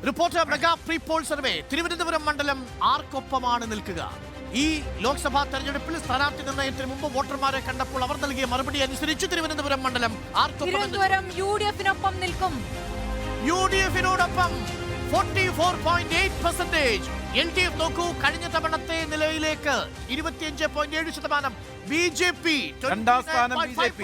Reporter mega pre poll survey. Thiruvananthapuram മണ്ഡലം ആർക്കൊപ്പമാണ് നിൽക്കുക? ഈ ലോക്സഭാ തെരഞ്ഞെടുപ്പിൽ സ്ഥാനാർത്ഥി നിർണയത്തിന് മുമ്പ് വോട്ടർമാരെ കണ്ടപ്പോൾ അവർ നൽകിയ മറുപടി അനുസരിച്ച് തിരുവനന്തപുരം മണ്ഡലം തിരുവനന്തപുരം യുഡിഎഫിനൊപ്പം നിൽക്കും. യുഡിഎഫിനോടൊപ്പം 44.8%. LDF നോക്കൂ, കഴിഞ്ഞ തവണത്തെ നിലയിലേക്ക് 25.7%. BJP രണ്ടാം സ്ഥാനം BJP.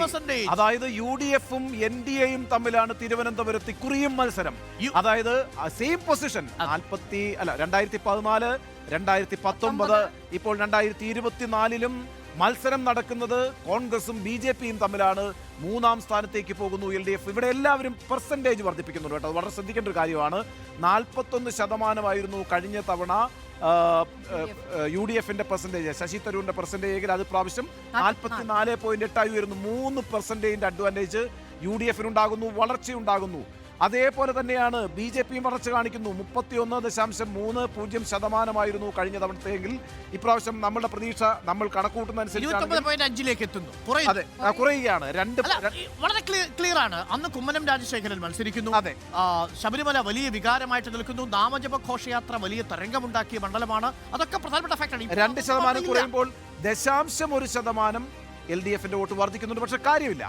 അതായത് UDF-ഉം NDA-യും തമ്മിലാണ് തിരുവനന്തപുരത്ത് ഇക്കുറിയും മത്സരം. അതായത് സെയിം പൊസിഷൻ 2014, 2019, ഇപ്പോൾ 2024-ലും മത്സരം നടക്കുന്നത് കോൺഗ്രസും BJP-യും തമ്മിലാണ്. മൂന്നാം സ്ഥാനത്തേക്ക് പോകുന്നു LDF. ഇവിടെ എല്ലാവരും പെർസെൻറ്റേജ് വർദ്ധിപ്പിക്കുന്നുണ്ട് കേട്ടോ. വളരെ ശ്രദ്ധിക്കേണ്ട ഒരു കാര്യമാണ്. 41% കഴിഞ്ഞ തവണ UDF-ന്റെ പെർസെൻറ്റേജ്, ശശി തരൂരിന്റെ പെർസെൻറ്റേജ്. അത് പ്രാവശ്യം 44.8 ഉയരുന്നു. 3% അഡ്വാൻറ്റേജ് UDF-നുണ്ടാകുന്നു, വളർച്ചയുണ്ടാകുന്നു. അതേപോലെ തന്നെയാണ് BJP-യും വളർച്ച കാണിക്കുന്നു. 31.30% കഴിഞ്ഞ തവണത്തെങ്കിൽ ഇപ്രാവശ്യം നമ്മുടെ പ്രതീക്ഷ നമ്മൾ കണക്കൂട്ടുന്നതനുസരിച്ച് കുറയുകയാണ്. വളരെ ക്ലിയർ ആണ്. അന്ന് കുമ്മനം രാജശേഖരൻ മത്സരിക്കുന്നു. അതെ, ശബരിമല വലിയ വികാരമായിട്ട് നിൽക്കുന്നു. നാമജപ ഘോഷയാത്ര വലിയ തരംഗമുണ്ടാക്കിയ മണ്ഡലമാണ്. അതൊക്കെ പ്രധാനപ്പെട്ട ഫാക്ടറാണ്. 2% കുറയുമ്പോൾ 0.1% LDF-ന്റെ വോട്ട് വർദ്ധിക്കുന്നുണ്ട്. പക്ഷെ കാര്യമില്ല.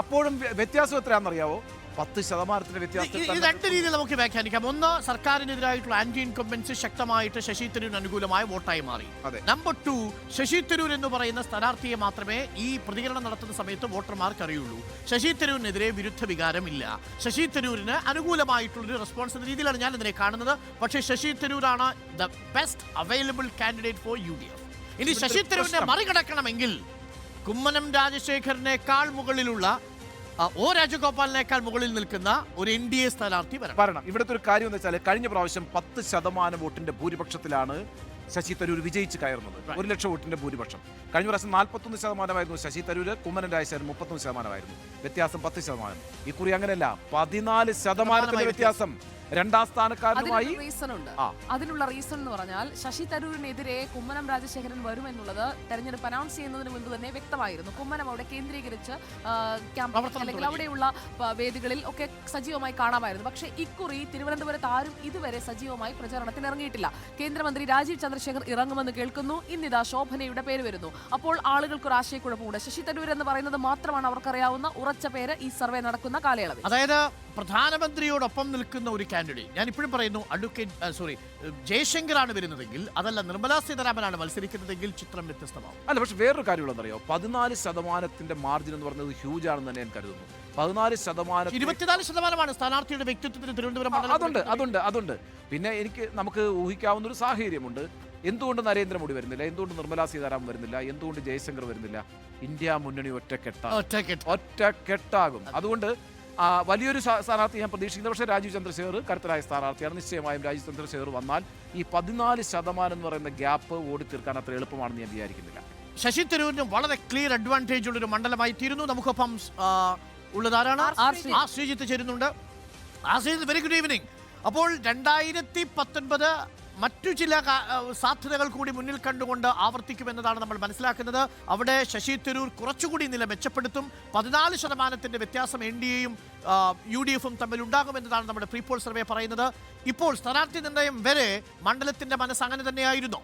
അപ്പോഴും വ്യത്യാസം എത്രയാണെന്നറിയാവോ? 10% വ്യത്യാസം. ഈ രണ്ട് രീതിയിൽ നമുക്ക് വ്യാഖ്യാനിക്കാം. ഒന്ന്, സർക്കാരിനെതിരായിട്ടുള്ള ആന്റി ഇൻകംബൻസി ശക്തമായിട്ട് ശശി തരൂരിന് അനുകൂലമായി വോട്ടായി മാറി. നമ്പർ 2, ശശി തരൂർ എന്ന് പറയുന്ന സ്ഥാനാർത്ഥിയെ മാത്രമേ ഈ പ്രതികരണം നടത്തുന്ന സമയത്ത് വോട്ടർമാർക്ക് അറിയുള്ളൂ. ശശി തരൂരിനെതിരെ വിരുദ്ധ വികാരമില്ല. ശശി തരൂരിന് അനുകൂലമായിട്ടുള്ളൊരു റെസ്പോൺസ് എന്ന രീതിയിലാണ് ഞാൻ ഇതിനെ കാണുന്നത്. പക്ഷേ ശശി തരൂരാണ് the best available candidate for UDF. ഇനി ശശി തരൂരിനെ മറികടക്കണമെങ്കിൽ കുമ്മനം രാജശേഖരനേക്കാൾ മുകളിലുള്ള O രാജഗോപാലിനേക്കാൾ മുകളിൽ നിൽക്കുന്ന ഒരു NDA സ്ഥാനാർത്ഥി വരണം. ഇവിടുത്തെ ഒരു കാര്യം എന്ന് വെച്ചാൽ കഴിഞ്ഞ പ്രാവശ്യം 10% വോട്ടിന്റെ ഭൂരിപക്ഷത്തിലാണ് ശശി തരൂർ വിജയിച്ച് കയറുന്നത്. 1 ലക്ഷം വോട്ടിന്റെ ഭൂരിപക്ഷം. കഴിഞ്ഞ പ്രാവശ്യം 41% ശശി തരൂര്, കുമ്മനം രാജശേഖരൻ 33%. വ്യത്യാസം 10%. ഇക്കുറി അങ്ങനെയല്ല, 14% വ്യത്യാസം. രണ്ടാം സ്ഥാനക്കാരനുമായി അതിനുള്ള റീസൺ എന്ന് പറഞ്ഞാൽ ശശി തരൂരിനെതിരെ കുമ്മനം രാജശേഖരൻ വരുമെന്നുള്ളത് തെരഞ്ഞെടുപ്പ് അനൗൺസ് ചെയ്യുന്നതിന് മുൻപ് തന്നെ വ്യക്തമായിരുന്നു. കുമ്മനം അവിടെ കേന്ദ്രീകരിച്ച് അല്ലെങ്കിൽ അവിടെയുള്ള വേദികളിൽ ഒക്കെ സജീവമായി കാണാമായിരുന്നു. പക്ഷേ ഇക്കുറി തിരുവനന്തപുരത്ത് ആരും ഇതുവരെ സജീവമായി പ്രചാരണത്തിൽ ഇറങ്ങിയിട്ടില്ല. കേന്ദ്രമന്ത്രി രാജീവ് ചന്ദ്രശേഖർ ഇറങ്ങുമെന്ന് കേൾക്കുന്നു. ഇന്നിതാ ശോഭനയുടെ പേര് വരുന്നു. അപ്പോൾ ആളുകൾക്ക് ഒരു ആശയക്കുഴപ്പമുണ്ട്. ശശി തരൂർ എന്ന് പറയുന്നത് മാത്രമാണ് അവർക്കറിയാവുന്ന ഉറച്ച പേര് ഈ സർവേ നടക്കുന്ന കാലയളവിൽ. അതായത് പ്രധാനമന്ത്രിയോടൊപ്പം നിൽക്കുന്ന ഒരു കാൻഡിഡേറ്റ്, ഞാൻ ഇപ്പോഴും പറയുന്നു, ജയശങ്കറാണ് വരുന്നതെങ്കിൽ, അതല്ല നിർമ്മലാ സീതാരാമനാണ് മത്സരിക്കുന്നതെങ്കിൽ ചിത്രം വ്യത്യസ്തമാവും. അല്ല, പക്ഷെ വേറൊരു കാര്യമുള്ളതറിയോ? 14% മാർജിൻ എന്ന് പറയുന്നത് ഹ്യൂജ് ആണെന്ന് തന്നെ ഞാൻ കരുതുന്നു. 14%, 24% സ്ഥാനാർത്ഥിയുടെ വ്യക്തിത്വത്തിന് തിരുവനന്തപുരം. അതുണ്ട്. പിന്നെ നമുക്ക് ഊഹിക്കാവുന്ന ഒരു സാഹചര്യമുണ്ട്. എന്തുകൊണ്ട് നരേന്ദ്രമോദി വരുന്നില്ല? എന്തുകൊണ്ട് നിർമ്മലാ സീതാരാമൻ വരുന്നില്ല? എന്തുകൊണ്ട് ജയശങ്കർ വരുന്നില്ല? ഇന്ത്യ മുന്നണി ഒറ്റക്കെട്ടാകും. അതുകൊണ്ട് വലിയൊരു സ്ഥാനാർത്ഥി ഞാൻ പ്രതീക്ഷിക്കുന്നത്. പക്ഷേ രാജീവ് ചന്ദ്രശേഖർ കരുത്തരായ സ്ഥാനാർത്ഥിയാണ്. നിശ്ചയമായും രാജീവ് ചന്ദ്രശേഖർ വന്നാൽ ഈ 14% എന്ന് പറയുന്ന ഗ്യാപ്പ് ഓടിത്തീർക്കാൻ അത്ര എളുപ്പമാണെന്ന് ഞാൻ വിചാരിക്കുന്നില്ല. ശശി തരൂരിന് വളരെ ക്ലിയർ അഡ്വാൻറ്റേജ് ഉള്ളൊരു മണ്ഡലമായി തീരുന്നു. നമുക്കൊപ്പം ഉള്ളതാരാണ്? ശ്രീജിത്ത് ചേരുന്നുണ്ട്. Very good evening. അപ്പോൾ 2019 മറ്റു ചില സാധ്യതകൾ കൂടി മുന്നിൽ കണ്ടുകൊണ്ട് ആവർത്തിക്കുമെന്നതാണ് നമ്മൾ മനസ്സിലാക്കുന്നത്. അവിടെ ശശി തരൂർ കുറച്ചുകൂടി നില മെച്ചപ്പെടുത്തും. 14% വ്യത്യാസം NDA-യും UDF-ഉം തമ്മിൽ ഉണ്ടാകുമെന്നതാണ് നമ്മുടെ പ്രീപോൾ സർവേ പറയുന്നത്. ഇപ്പോൾ സ്ഥാനാർത്ഥി നിർണയം വരെ മണ്ഡലത്തിന്റെ മനസ്സ് അങ്ങനെ തന്നെയായിരുന്നു.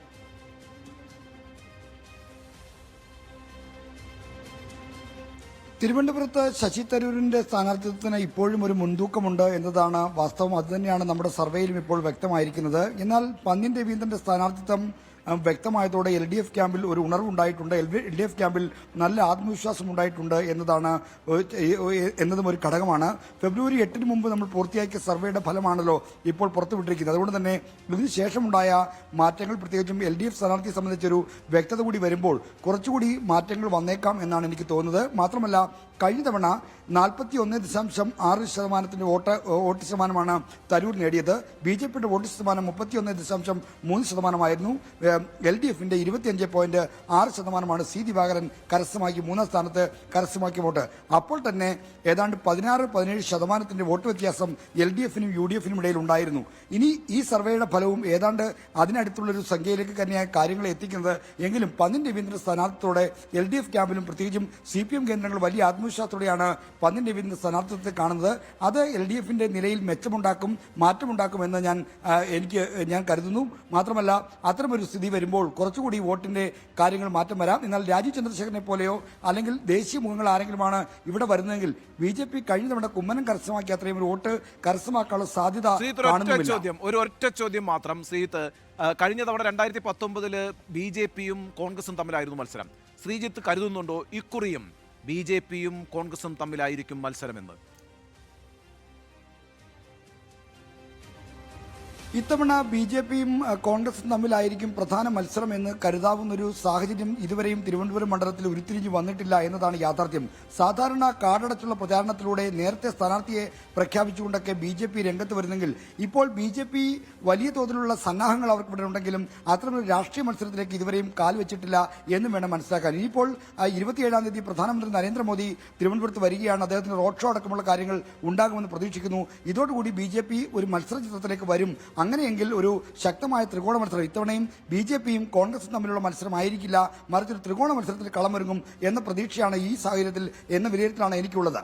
തിരുവനന്തപുരത്ത് ശശി തരൂരിന്റെ സ്ഥാനാർത്ഥിത്വത്തിന് ഇപ്പോഴും ഒരു മുൻതൂക്കമുണ്ട് എന്നതാണ് വാസ്തവം. അതുതന്നെയാണ് നമ്മുടെ സർവേയിലും ഇപ്പോൾ വ്യക്തമായിരിക്കുന്നത്. എന്നാൽ പന്ന്യൻ രവീന്ദ്രന്റെ സ്ഥാനാർത്ഥിത്വം വ്യക്തമായതോടെ LDF ക്യാമ്പിൽ ഒരു ഉണർവുണ്ടായിട്ടുണ്ട്. LDF ക്യാമ്പിൽ നല്ല ആത്മവിശ്വാസം ഉണ്ടായിട്ടുണ്ട് എന്നതും ഒരു ഘടകമാണ്. ഫെബ്രുവരി 8 മുമ്പ് നമ്മൾ പൂർത്തിയാക്കിയ സർവേയുടെ ഫലമാണല്ലോ ഇപ്പോൾ പുറത്തുവിട്ടിരിക്കുന്നത്. അതുകൊണ്ട് തന്നെ ഇതിന് ശേഷമുണ്ടായ മാറ്റങ്ങൾ, പ്രത്യേകിച്ചും LDF സ്ഥാനാർത്ഥിയെ സംബന്ധിച്ചൊരു വ്യക്തത കൂടി വരുമ്പോൾ കുറച്ചുകൂടി മാറ്റങ്ങൾ വന്നേക്കാം എന്നാണ് എനിക്ക് തോന്നുന്നത്. മാത്രമല്ല, കഴിഞ്ഞ തവണ 41.6% വോട്ട് ശതമാനമാണ് തരൂർ നേടിയത്. BJP-യുടെ വോട്ട് ശതമാനം 31.3%. LDFന്റെ 25.6% സി ദിവാകരൻ കരസ്ഥമാക്കി 3ാം സ്ഥാനത്ത് കരസ്ഥമാക്കിയ വോട്ട്. അപ്പോൾ തന്നെ ഏതാണ്ട് 16-17% വോട്ട് വ്യത്യാസം LDFനും UDFനും ഇടയിൽ ഉണ്ടായിരുന്നു. ഇനി ഈ സർവേയുടെ ഫലവും ഏതാണ്ട് അതിനടുത്തുള്ളൊരു സംഖ്യയിലേക്ക് തന്നെയാണ് കാര്യങ്ങളെ എത്തിക്കുന്നത്. എങ്കിലും പന്നിൻ രവീന്ദ്രൻ സ്ഥാനാർത്ഥിത്തോടെ LDF ക്യാമ്പിലും പ്രത്യേകിച്ചും CPM കേന്ദ്രങ്ങൾ വലിയ ആത്മവിശ്വാസത്തോടെയാണ് പന്നിൻ രവീന്ദ്രൻ സ്ഥാനാർത്ഥിത്വത്തെ കാണുന്നത്. അത് LDFന്റെ നിലയിൽ മെച്ചമുണ്ടാക്കും, മാറ്റമുണ്ടാക്കുമെന്ന് ഞാൻ കരുതുന്നു. മാത്രമല്ല അത്തരമൊരു സ്ഥിതി വരുമ്പോൾ കുറച്ചുകൂടി വോട്ടിന്റെ കാര്യങ്ങൾ മാറ്റം വരാം. എന്നാൽ രാജീവ് ചന്ദ്രശേഖരനെ പോലെയോ അല്ലെങ്കിൽ ദേശീയ മുഖങ്ങൾ ആരെങ്കിലുമാണ് ഇവിടെ വരുന്നതെങ്കിൽ BJP കഴിഞ്ഞ തവണ കുമ്മനം കരസ്ഥമാക്കി അത്രയും ഒരു വോട്ട് കരസ്ഥമാക്കാനുള്ള സാധ്യത കാണുന്നില്ല. ഒരൊറ്റ ചോദ്യം മാത്രം ശ്രീജിത്ത്. കഴിഞ്ഞ തവണ 2019 BJPയും കോൺഗ്രസും തമ്മിലായിരുന്നു മത്സരം. ശ്രീജിത്ത് കരുതുന്നുണ്ടോ ഇക്കുറിയും BJPയും കോൺഗ്രസും തമ്മിലായിരിക്കും മത്സരമെന്ന്? ഇത്തവണ BJPയും കോൺഗ്രസും തമ്മിലായിരിക്കും പ്രധാന മത്സരം എന്ന് കരുതാവുന്നൊരു സാഹചര്യം ഇതുവരെയും തിരുവനന്തപുരം മണ്ഡലത്തിൽ ഉരുത്തിരിഞ്ഞു വന്നിട്ടില്ല എന്നതാണ് യാഥാർത്ഥ്യം. സാധാരണ കാർഡടച്ചുള്ള പ്രചാരണത്തിലൂടെ നേരത്തെ സ്ഥാനാർത്ഥിയെ പ്രഖ്യാപിച്ചുകൊണ്ടൊക്കെ BJP രംഗത്ത് വരുന്നെങ്കിൽ ഇപ്പോൾ BJP വലിയ തോതിലുള്ള സന്നാഹങ്ങൾ അവർക്ക് ഇവിടെ ഉണ്ടെങ്കിലും അത്തരമൊരു രാഷ്ട്രീയ മത്സരത്തിലേക്ക് ഇതുവരെയും കാൽവെച്ചിട്ടില്ല എന്നും വേണം മനസ്സിലാക്കാൻ. ഇനിയിപ്പോൾ 27-ാം തീയതി പ്രധാനമന്ത്രി നരേന്ദ്രമോദി തിരുവനന്തപുരത്ത് വരികയാണ്. അദ്ദേഹത്തിന് റോഡ് ഷോ അടക്കമുള്ള കാര്യങ്ങൾ ഉണ്ടാകുമെന്ന് പ്രതീക്ഷിക്കുന്നു. ഇതോടുകൂടി BJP ഒരു മത്സര ചിത്രത്തിലേക്ക് വരും. അങ്ങനെയെങ്കിൽ ഒരു ശക്തമായ ത്രികോണ മത്സരം, ഇത്തവണയും BJPയും കോൺഗ്രസും തമ്മിലുള്ള മത്സരമായിരിക്കില്ല, മറിച്ചൊരു ത്രികോണ മത്സരത്തിൽ കളമൊരുങ്ങും എന്ന പ്രതീക്ഷയാണ് ഈ സാഹചര്യത്തിൽ എന്ന വിലയിരുത്തലാണ് എനിക്കുള്ളത്.